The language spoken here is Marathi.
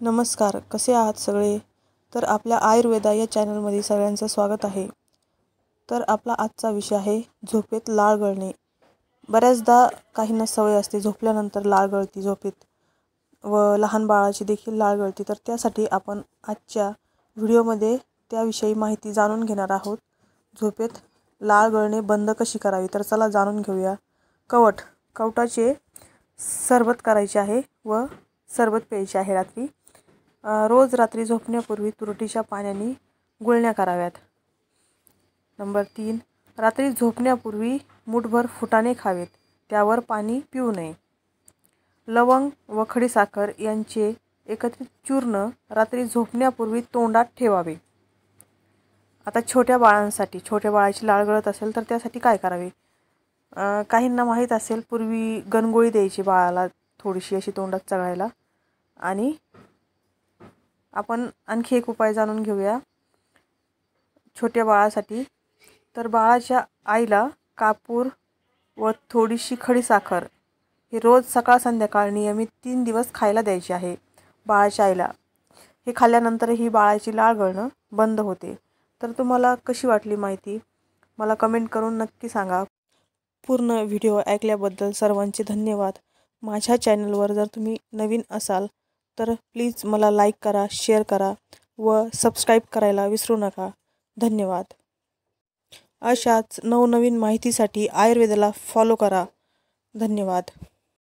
नमस्कार, कसे आहात सगळे? तर आपल्या आयुर्वेदा या चॅनलमध्ये सगळ्यांचं स्वागत आहे. तर आपला आजचा विषय आहे झोपेत लाळ गळणे. बऱ्याचदा काहींना सवय असते झोपल्यानंतर लाळ गळती झोपेत व लहान बाळाची देखील लाळ गळती. तर त्यासाठी आपण आजच्या व्हिडिओमध्ये त्याविषयी माहिती जाणून घेणार आहोत. झोपेत लाळ गळणे बंद कशी करावी? तर चला जाणून घेऊया. कवटाचे सरबत करायचे आहे व सरबत प्यायचे आहे रात्री. रोज रात्री झोपण्यापूर्वी तुरटीच्या पाण्याने गुळण्या कराव्यात. नंबर 3, रात्री झोपण्यापूर्वी मूठभर फुटाणे खावेत, त्यावर पाणी पिऊ नये. लवंग व खडीसाखर यांचे एकत्रित चूर्ण रात्री झोपण्यापूर्वी तोंडात ठेवावे. आता छोट्या बाळाची लाळ गळत असेल तर त्यासाठी काय करावे? काहींना माहीत असेल, पूर्वी गणगोळी द्यायची बाळाला थोडीशी अशी तोंडात चघळायला. आणि आपण आणखी एक उपाय जाणून घेऊया छोट्या बाळासाठी. तर बाळाच्या आईला कापूर व थोडीशी खडीसाखर हे रोज सकाळ संध्याकाळ नियमित 3 दिवस खायला द्यायचे आहे बाळाच्या आईला. हे खाल्ल्यानंतरही बाळाची लाळ गळणं बंद होते. तर तुम्हाला कशी वाटली माहिती? मला कमेंट करून नक्की सांगा. पूर्ण व्हिडिओ ऐकल्याबद्दल सर्वांचे धन्यवाद. माझ्या चॅनलवर जर तुम्ही नवीन असाल तर प्लीज मला लाईक करा, शेअर करा व सबस्क्राईब करायला विसरू नका. धन्यवाद. अशाच नवनवीन माहितीसाठी आयुर्वेदाला फॉलो करा. धन्यवाद.